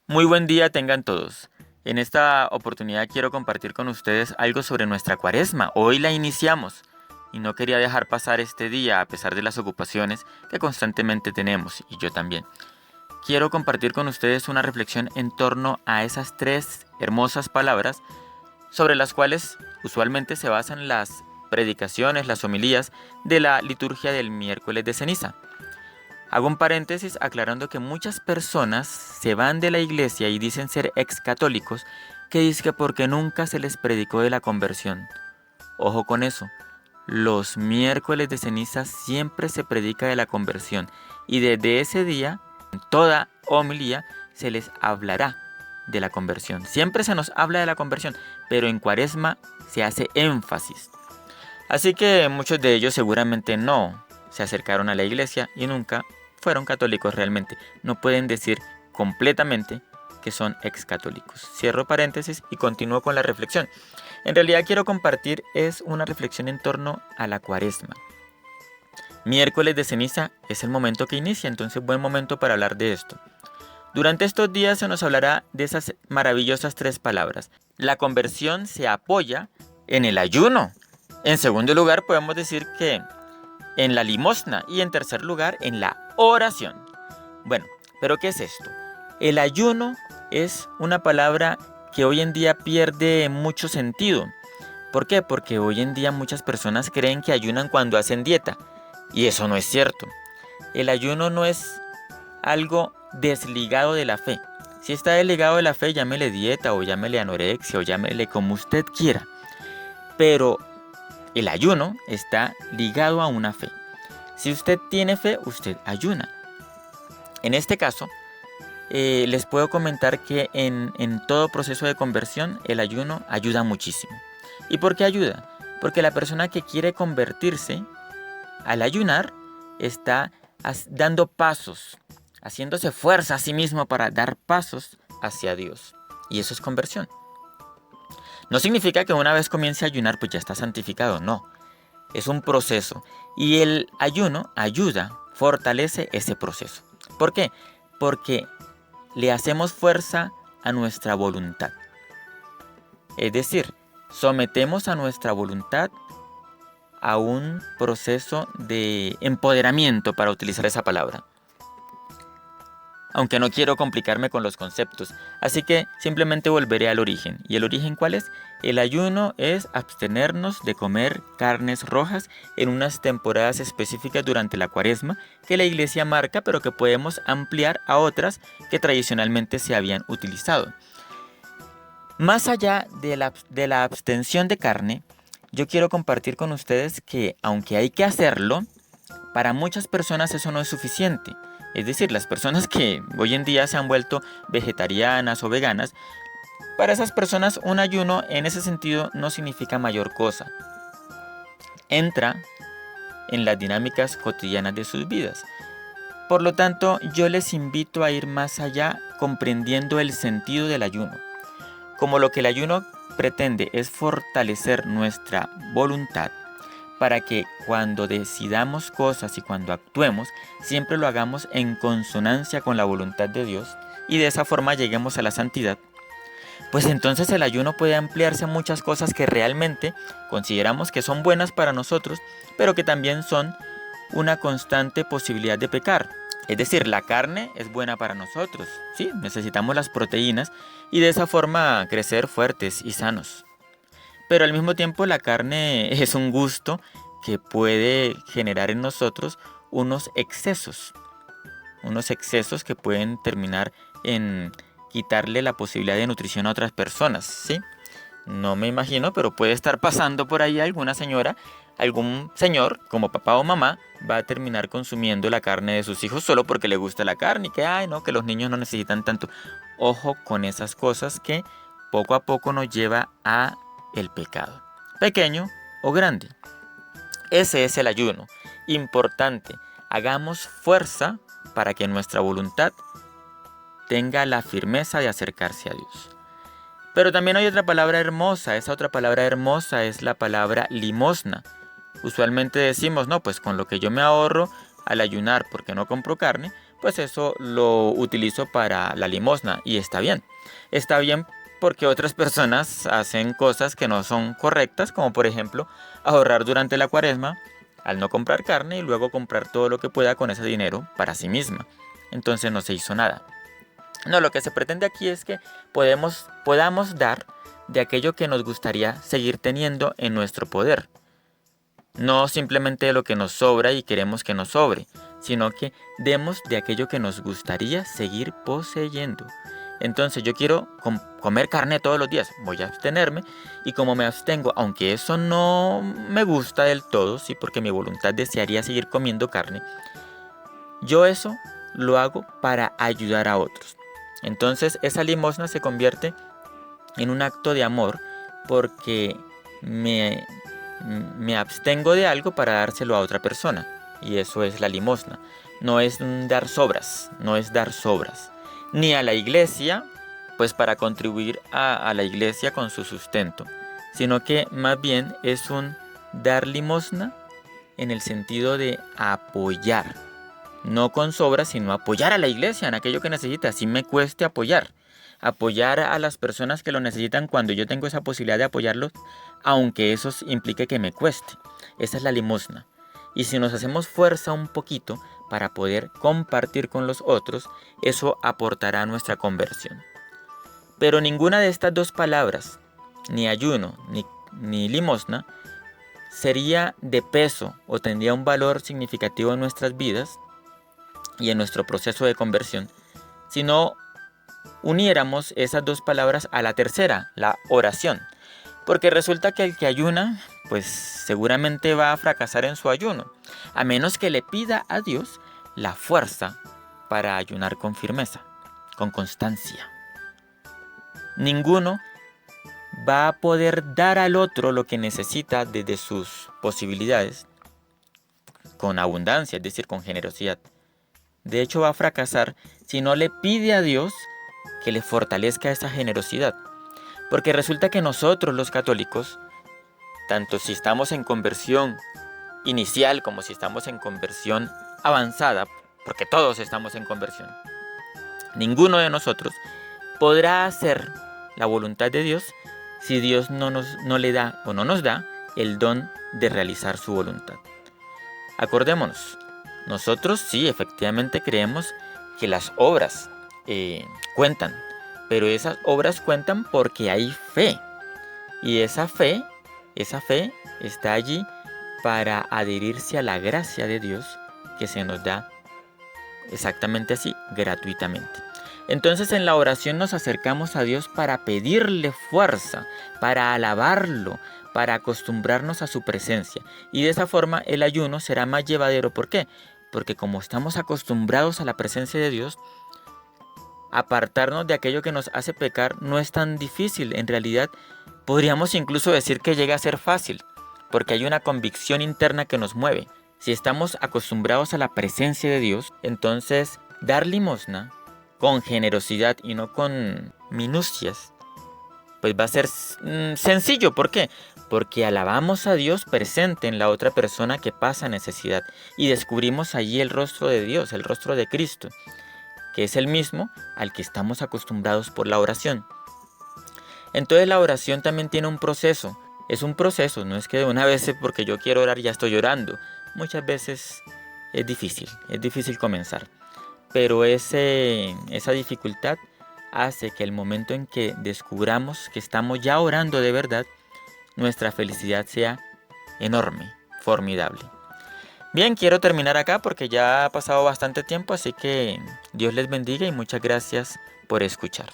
Muy buen día tengan todos. En esta oportunidad quiero compartir con ustedes algo sobre nuestra cuaresma. Hoy la iniciamos y no quería dejar pasar este día a pesar de las ocupaciones que constantemente tenemos, y yo también. Quiero compartir con ustedes una reflexión en torno a esas tres hermosas palabras sobre las cuales usualmente se basan las predicaciones, las homilías de la liturgia del miércoles de ceniza. Hago un paréntesis aclarando que muchas personas se van de la iglesia y dicen ser excatólicos, que dicen que porque nunca se les predicó de la conversión. Ojo con eso. Los miércoles de ceniza siempre se predica de la conversión y desde ese día, en toda homilía, se les hablará de la conversión. Siempre se nos habla de la conversión, pero en Cuaresma se hace énfasis. Así que muchos de ellos seguramente no se acercaron a la iglesia y nunca fueron católicos realmente. No pueden decir completamente que son excatólicos. Cierro paréntesis y continúo con la reflexión. En realidad quiero compartir es una reflexión en torno a la cuaresma. Miércoles de ceniza es el momento que inicia, entonces buen momento para hablar de esto. Durante estos días se nos hablará de esas maravillosas tres palabras. La conversión se apoya en el ayuno. En segundo lugar podemos decir que en la limosna y en tercer lugar en la oración. Bueno, pero ¿qué es esto? El ayuno es una palabra que hoy en día pierde mucho sentido. ¿Por qué? Porque hoy en día muchas personas creen que ayunan cuando hacen dieta y eso no es cierto. El ayuno no es algo desligado de la fe. Si está desligado de la fe, llámele dieta o llámele anorexia o llámele como usted quiera. Pero el ayuno está ligado a una fe. Si usted tiene fe, usted ayuna. En este caso, les puedo comentar que en todo proceso de conversión, el ayuno ayuda muchísimo. ¿Y por qué ayuda? Porque la persona que quiere convertirse, al ayunar, está dando pasos, haciéndose fuerza a sí mismo para dar pasos hacia Dios. Y eso es conversión. No significa que una vez comience a ayunar, pues ya está santificado, no. Es un proceso y el ayuno ayuda, fortalece ese proceso. ¿Por qué? Porque le hacemos fuerza a nuestra voluntad. Es decir, sometemos a nuestra voluntad a un proceso de empoderamiento, para utilizar esa palabra. Aunque no quiero complicarme con los conceptos, así que simplemente volveré al origen. ¿Y el origen cuál es? El ayuno es abstenernos de comer carnes rojas en unas temporadas específicas durante la cuaresma que la iglesia marca, pero que podemos ampliar a otras que tradicionalmente se habían utilizado. Más allá de la abstención de carne, yo quiero compartir con ustedes que aunque hay que hacerlo, para muchas personas eso no es suficiente. Es decir, las personas que hoy en día se han vuelto vegetarianas o veganas, para esas personas un ayuno en ese sentido no significa mayor cosa. Entra en las dinámicas cotidianas de sus vidas. Por lo tanto, yo les invito a ir más allá comprendiendo el sentido del ayuno. Como lo que el ayuno pretende es fortalecer nuestra voluntad, para que cuando decidamos cosas y cuando actuemos, siempre lo hagamos en consonancia con la voluntad de Dios y de esa forma lleguemos a la santidad, pues entonces el ayuno puede ampliarse a muchas cosas que realmente consideramos que son buenas para nosotros, pero que también son una constante posibilidad de pecar. Es decir, la carne es buena para nosotros, sí, necesitamos las proteínas y de esa forma crecer fuertes y sanos. Pero al mismo tiempo la carne es un gusto que puede generar en nosotros unos excesos que pueden terminar en quitarle la posibilidad de nutrición a otras personas, ¿sí? No me imagino, pero puede estar pasando por ahí alguna señora, algún señor, como papá o mamá, va a terminar consumiendo la carne de sus hijos solo porque le gusta la carne y que, ay, no, que los niños no necesitan tanto. Ojo con esas cosas que poco a poco nos lleva a el pecado, pequeño o grande. Ese es el ayuno. Importante, hagamos fuerza para que nuestra voluntad tenga la firmeza de acercarse a Dios. Pero también hay otra palabra hermosa. Esa otra palabra hermosa es la palabra limosna. Usualmente decimos, no, pues con lo que yo me ahorro al ayunar porque no compro carne, pues eso lo utilizo para la limosna y está bien. Está bien porque otras personas hacen cosas que no son correctas, como por ejemplo ahorrar durante la cuaresma al no comprar carne y luego comprar todo lo que pueda con ese dinero para sí misma. Entonces no se hizo nada. No, lo que se pretende aquí es que podamos dar de aquello que nos gustaría seguir teniendo en nuestro poder. No simplemente de lo que nos sobra y queremos que nos sobre, sino que demos de aquello que nos gustaría seguir poseyendo. Entonces yo quiero comer carne todos los días, voy a abstenerme, y como me abstengo, aunque eso no me gusta del todo, sí, porque mi voluntad desearía seguir comiendo carne, yo eso lo hago para ayudar a otros. Entonces esa limosna se convierte en un acto de amor porque me abstengo de algo para dárselo a otra persona. Y eso es la limosna. No es dar sobras, no es dar sobras. Ni a la iglesia, pues para contribuir a la iglesia con su sustento. Sino que más bien es un dar limosna en el sentido de apoyar. No con sobras, sino apoyar a la iglesia en aquello que necesita. Así me cueste apoyar. Apoyar a las personas que lo necesitan cuando yo tengo esa posibilidad de apoyarlos, aunque eso implique que me cueste. Esa es la limosna. Y si nos hacemos fuerza un poquito para poder compartir con los otros, eso aportará a nuestra conversión. Pero ninguna de estas dos palabras, ni ayuno ni limosna, sería de peso o tendría un valor significativo en nuestras vidas y en nuestro proceso de conversión, si no uniéramos esas dos palabras a la tercera, la oración. Porque resulta que el que ayuna, pues seguramente va a fracasar en su ayuno, a menos que le pida a Dios la fuerza para ayunar con firmeza, con constancia. Ninguno va a poder dar al otro lo que necesita desde sus posibilidades, con abundancia, es decir, con generosidad. De hecho, va a fracasar si no le pide a Dios que le fortalezca esa generosidad. Porque resulta que nosotros los católicos, tanto si estamos en conversión inicial como si estamos en conversión avanzada, porque todos estamos en conversión, ninguno de nosotros podrá hacer la voluntad de Dios si Dios no le da o no nos da el don de realizar su voluntad. Acordémonos, nosotros sí, efectivamente creemos que las obras cuentan, pero esas obras cuentan porque hay fe. Y esa fe está allí para adherirse a la gracia de Dios que se nos da exactamente así, gratuitamente. Entonces en la oración nos acercamos a Dios para pedirle fuerza, para alabarlo, para acostumbrarnos a su presencia. Y de esa forma el ayuno será más llevadero. ¿Por qué? Porque como estamos acostumbrados a la presencia de Dios, apartarnos de aquello que nos hace pecar no es tan difícil. En realidad, podríamos incluso decir que llega a ser fácil, porque hay una convicción interna que nos mueve. Si estamos acostumbrados a la presencia de Dios, entonces dar limosna con generosidad y no con minucias, pues va a ser sencillo. ¿Por qué? Porque alabamos a Dios presente en la otra persona que pasa necesidad y descubrimos allí el rostro de Dios, el rostro de Cristo, que es el mismo al que estamos acostumbrados por la oración. Entonces la oración también tiene un proceso. Es un proceso, no es que de una vez porque yo quiero orar ya estoy orando. Muchas veces es difícil comenzar. Pero esa dificultad hace que el momento en que descubramos que estamos ya orando de verdad, nuestra felicidad sea enorme, formidable. Bien, quiero terminar acá porque ya ha pasado bastante tiempo, así que Dios les bendiga y muchas gracias por escuchar.